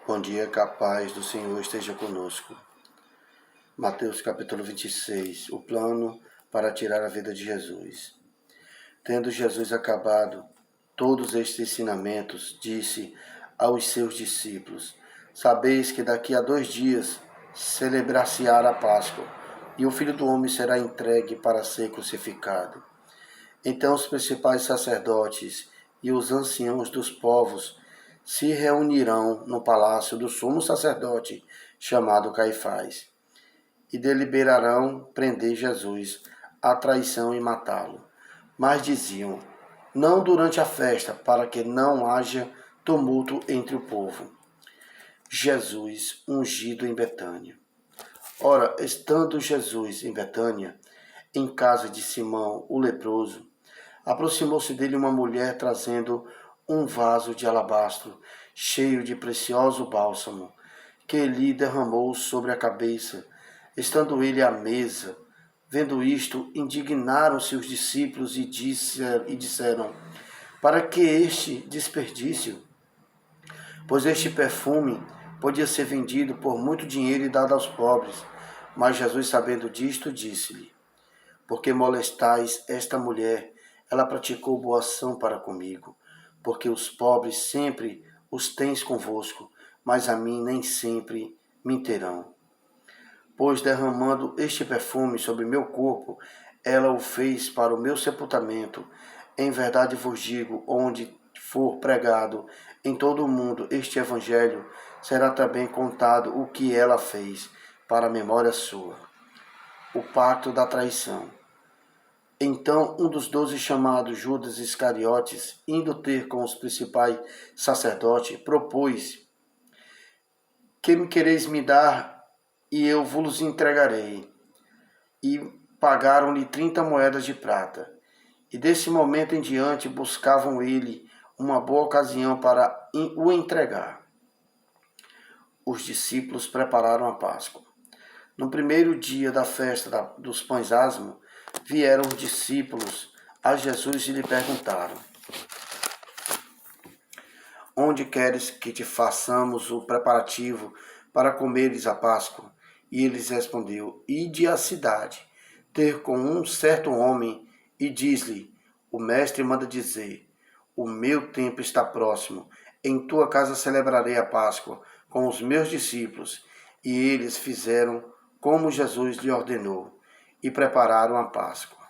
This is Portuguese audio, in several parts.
Bom dia, que a paz do Senhor esteja conosco. Mateus capítulo 26, o plano para tirar a vida de Jesus. Tendo Jesus acabado todos estes ensinamentos, disse aos seus discípulos: Sabeis que daqui a 2 dias celebrar-se-á a Páscoa, e o Filho do Homem será entregue para ser crucificado. Então os principais sacerdotes e os anciãos dos povos se reunirão no palácio do sumo sacerdote, chamado Caifás, e deliberarão prender Jesus à traição e matá-lo. Mas diziam: não durante a festa, para que não haja tumulto entre o povo. Jesus ungido em Betânia. Ora, estando Jesus em Betânia, em casa de Simão, o leproso, aproximou-se dele uma mulher trazendo um vaso de alabastro cheio de precioso bálsamo, que lhe derramou sobre a cabeça. Estando ele à mesa, vendo isto, indignaram-se os discípulos e disseram: para que este desperdício? Pois este perfume podia ser vendido por muito dinheiro e dado aos pobres. Mas Jesus, sabendo disto, disse-lhe: por que molestais esta mulher? Ela praticou boa ação para comigo, porque os pobres sempre os tens convosco, mas a mim nem sempre me terão. Pois derramando este perfume sobre meu corpo, ela o fez para o meu sepultamento. Em verdade vos digo, onde for pregado em todo o mundo este evangelho, será também contado o que ela fez, para a memória sua. O pacto da traição. Então um dos 12, chamado Judas Iscariotes, indo ter com os principais sacerdotes, propôs: que me quereis me dar, e eu vos entregarei. E pagaram-lhe 30 moedas de prata. E desse momento em diante buscavam ele uma boa ocasião para o entregar. Os discípulos prepararam a Páscoa. No primeiro dia da festa dos pães asmos, vieram os discípulos a Jesus e lhe perguntaram: onde queres que te façamos o preparativo para comeres a Páscoa? E eles respondeu: ide à cidade, ter com um certo homem, e diz-lhe: o mestre manda dizer, o meu tempo está próximo, em tua casa celebrarei a Páscoa com os meus discípulos. E eles fizeram como Jesus lhe ordenou, e prepararam a Páscoa.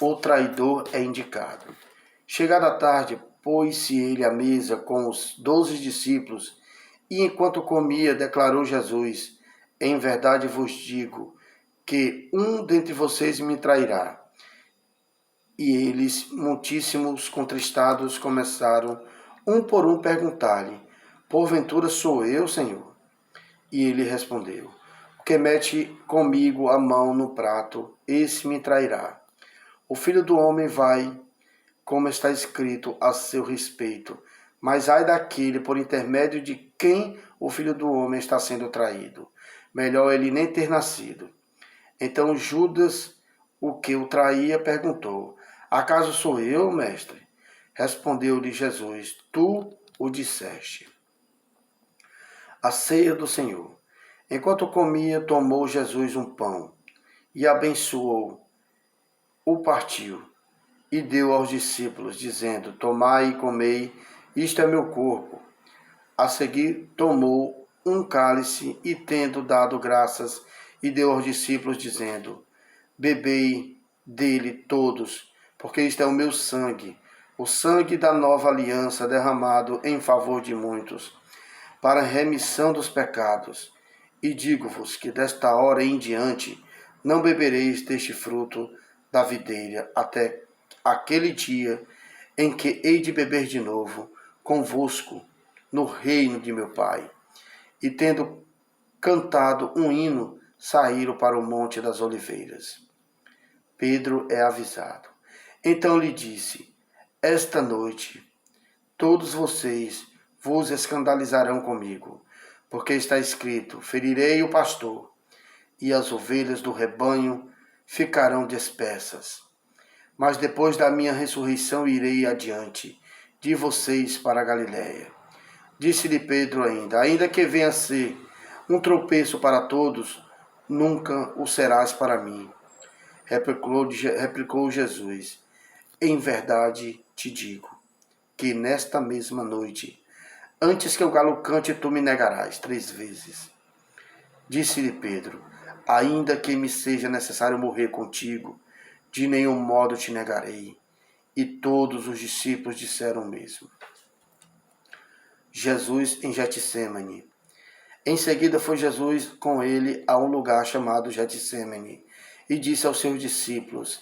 O traidor é indicado. Chegada a tarde, pôs-se ele à mesa com os 12 discípulos, e enquanto comia, declarou Jesus: em verdade vos digo, que um dentre vocês me trairá. E eles, muitíssimos contristados, começaram, um por um, perguntar-lhe: porventura sou eu, Senhor? E ele respondeu: o que mete comigo a mão no prato, esse me trairá. O Filho do Homem vai, como está escrito a seu respeito, mas ai daquele por intermédio de quem o Filho do Homem está sendo traído. Melhor ele nem ter nascido. Então Judas, o que o traía, perguntou: acaso sou eu, mestre? Respondeu-lhe Jesus: tu o disseste. A ceia do Senhor. Enquanto comia, tomou Jesus um pão e abençoou, o partiu e deu aos discípulos, dizendo: tomai e comei, isto é meu corpo. A seguir tomou um cálice e, tendo dado graças, e deu aos discípulos, dizendo: bebei dele todos, porque isto é o meu sangue, o sangue da nova aliança, derramado em favor de muitos, para a remissão dos pecados. E digo-vos que desta hora em diante não bebereis deste fruto da videira, até aquele dia em que hei de beber de novo convosco no reino de meu Pai. E tendo cantado um hino, saíram para o Monte das Oliveiras. Pedro é avisado. Então lhe disse: esta noite todos vocês vos escandalizarão comigo, porque está escrito: ferirei o pastor, e as ovelhas do rebanho ficarão dispersas. Mas depois da minha ressurreição irei adiante de vocês para a Galiléia. Disse-lhe Pedro ainda que venha a ser um tropeço para todos, nunca o serás para mim. Replicou Jesus, em verdade te digo, que nesta mesma noite, antes que o galo cante, tu me negarás 3 vezes. Disse-lhe Pedro, ainda que me seja necessário morrer contigo, de nenhum modo te negarei. E todos os discípulos disseram o mesmo. Jesus em Getsêmani. Em seguida foi Jesus com ele a um lugar chamado Getsêmani e disse aos seus discípulos,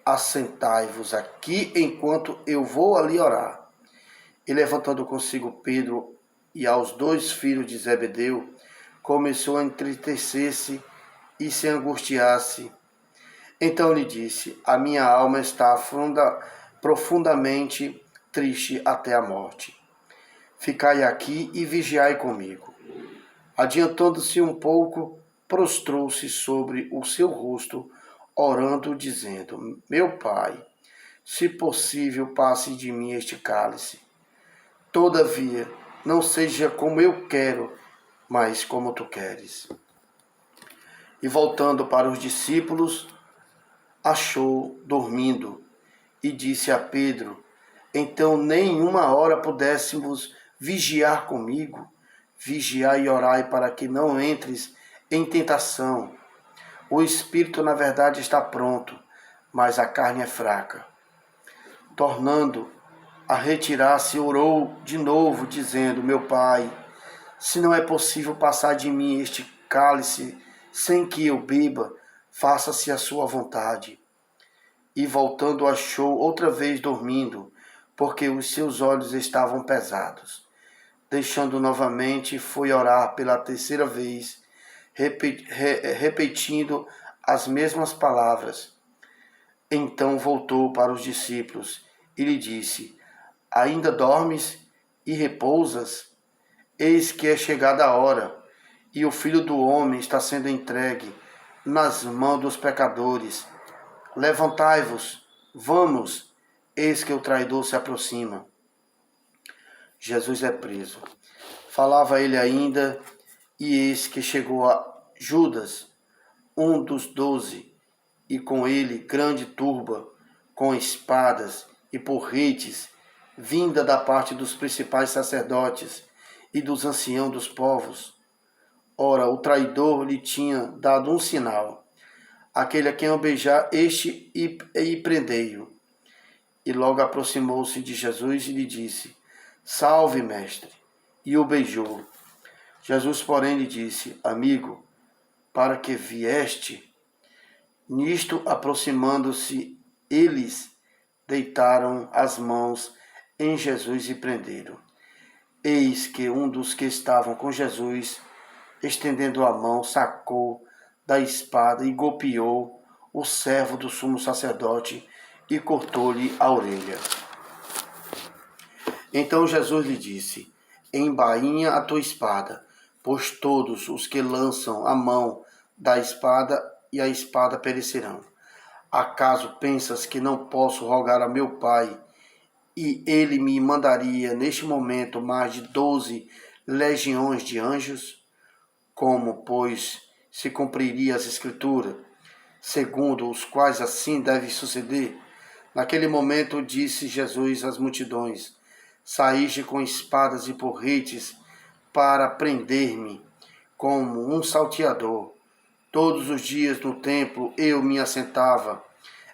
assentai-vos aqui enquanto eu vou ali orar. E levantando consigo Pedro e aos 2 filhos de Zebedeu, começou a entristecer-se e se angustiasse. Então lhe disse, a minha alma está profundamente triste até a morte. Ficai aqui e vigiai comigo. Adiantando-se um pouco, prostrou-se sobre o seu rosto, orando, dizendo, meu Pai, se possível, passe de mim este cálice. Todavia, não seja como eu quero, mas como tu queres. E voltando para os discípulos, achou dormindo, e disse a Pedro, então nem uma hora pudéssemos vigiar comigo? Vigiai e orai para que não entres em tentação. O espírito, na verdade, está pronto, mas a carne é fraca. Tornando a retirar-se, orou de novo, dizendo, meu Pai, se não é possível passar de mim este cálice sem que eu beba, faça-se a sua vontade. E voltando achou outra vez dormindo, porque os seus olhos estavam pesados. Deixando novamente, foi orar pela 3ª vez, repetindo as mesmas palavras. Então voltou para os discípulos e lhe disse, ainda dormes e repousas? Eis que é chegada a hora, e o Filho do Homem está sendo entregue nas mãos dos pecadores. Levantai-vos, vamos, eis que o traidor se aproxima. Jesus é preso. Falava ele ainda, e eis que chegou a Judas, um dos 12, e com ele grande turba, com espadas e porretes, vinda da parte dos principais sacerdotes e dos anciãos dos povos. Ora, o traidor lhe tinha dado um sinal, aquele a quem eu beijar, este e prendei-o. E logo aproximou-se de Jesus e lhe disse, salve, mestre, e o beijou. Jesus, porém, lhe disse, amigo, para que vieste? Nisto, aproximando-se, eles deitaram as mãos em Jesus e prenderam. Eis que um dos que estavam com Jesus, estendendo a mão, sacou da espada e golpeou o servo do sumo sacerdote e cortou-lhe a orelha. Então Jesus lhe disse, embainha a tua espada, pois todos os que lançam a mão da espada e a espada perecerão. Acaso pensas que não posso rogar a meu Pai, e ele me mandaria neste momento mais de 12 legiões de anjos? Como, pois, se cumpriria as Escrituras, segundo os quais assim deve suceder? Naquele momento disse Jesus às multidões, saíste com espadas e porretes para prender-me, como um salteador. Todos os dias no templo eu me assentava,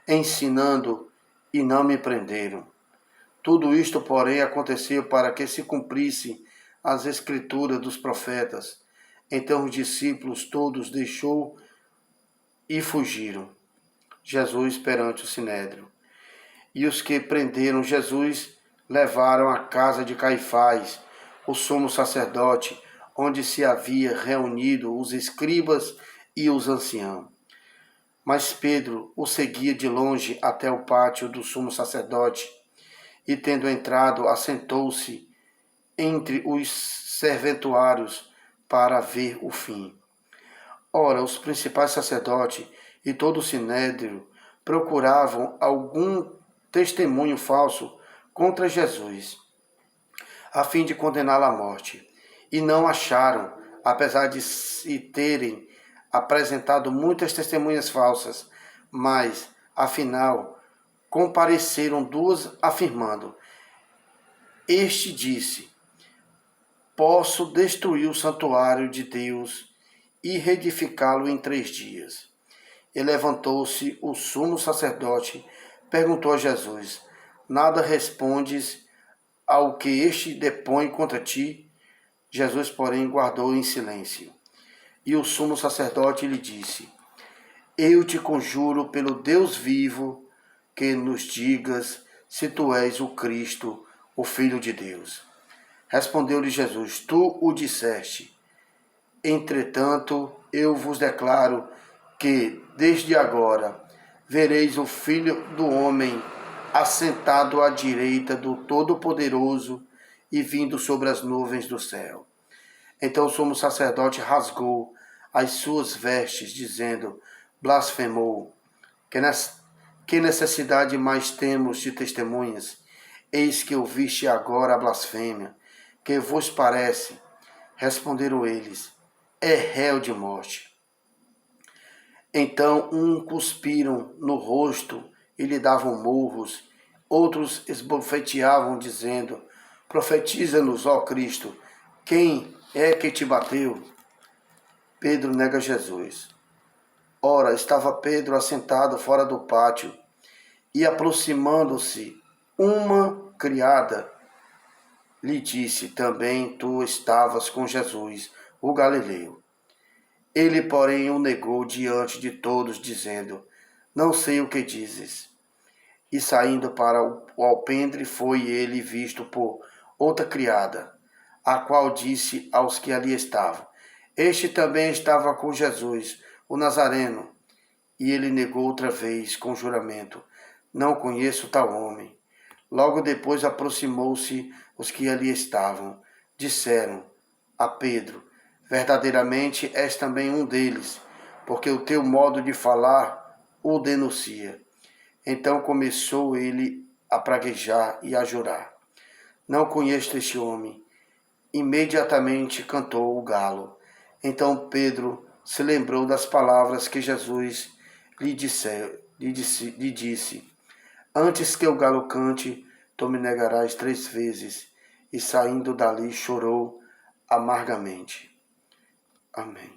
ensinando, e não me prenderam. Tudo isto, porém, aconteceu para que se cumprisse as Escrituras dos profetas. Então os discípulos todos deixou e fugiram. Jesus perante o Sinédrio. E os que prenderam Jesus levaram à casa de Caifás, o sumo sacerdote, onde se havia reunido os escribas e os anciãos. Mas Pedro o seguia de longe até o pátio do sumo sacerdote, e tendo entrado, assentou-se entre os serventuários para ver o fim. Ora, os principais sacerdotes e todo o sinédrio procuravam algum testemunho falso contra Jesus, a fim de condená-lo à morte. E não acharam, apesar de se terem apresentado muitas testemunhas falsas, mas, afinal, compareceram duas, afirmando: Este disse: Posso destruir o santuário de Deus e reedificá-lo em 3 dias. E levantou-se o sumo sacerdote, perguntou a Jesus: Nada respondes ao que este depõe contra ti? Jesus, porém, guardou em silêncio. E o sumo sacerdote lhe disse: Eu te conjuro pelo Deus vivo, que nos digas se tu és o Cristo, o Filho de Deus. Respondeu-lhe Jesus: Tu o disseste. Entretanto, eu vos declaro que, desde agora, vereis o Filho do Homem assentado à direita do Todo-Poderoso e vindo sobre as nuvens do céu. Então o sumo sacerdote rasgou as suas vestes, dizendo: Blasfemou. Que necessidade mais temos de testemunhas? Eis que ouviste agora a blasfêmia. Que vos parece? Responderam eles: É réu de morte. Então cuspiram no rosto e lhe davam murros. Outros esbofeteavam, dizendo: Profetiza-nos, ó Cristo, quem é que te bateu? Pedro nega Jesus. Ora, estava Pedro assentado fora do pátio, e aproximando-se uma criada, lhe disse: Também tu estavas com Jesus, o Galileu. Ele, porém, o negou diante de todos, dizendo: Não sei o que dizes. E saindo para o alpendre, foi ele visto por outra criada, a qual disse aos que ali estavam: Este também estava com Jesus, o Nazareno. E ele negou outra vez, com juramento: Não conheço tal homem. Logo depois aproximou-se os que ali estavam. Disseram a Pedro: Verdadeiramente és também um deles, porque o teu modo de falar o denuncia. Então começou ele a praguejar e a jurar: Não conheço este homem. Imediatamente cantou o galo. Então Pedro se lembrou das palavras que Jesus lhe disse: Antes que o galo cante, tu me negarás 3 vezes. E saindo dali chorou amargamente. Amém.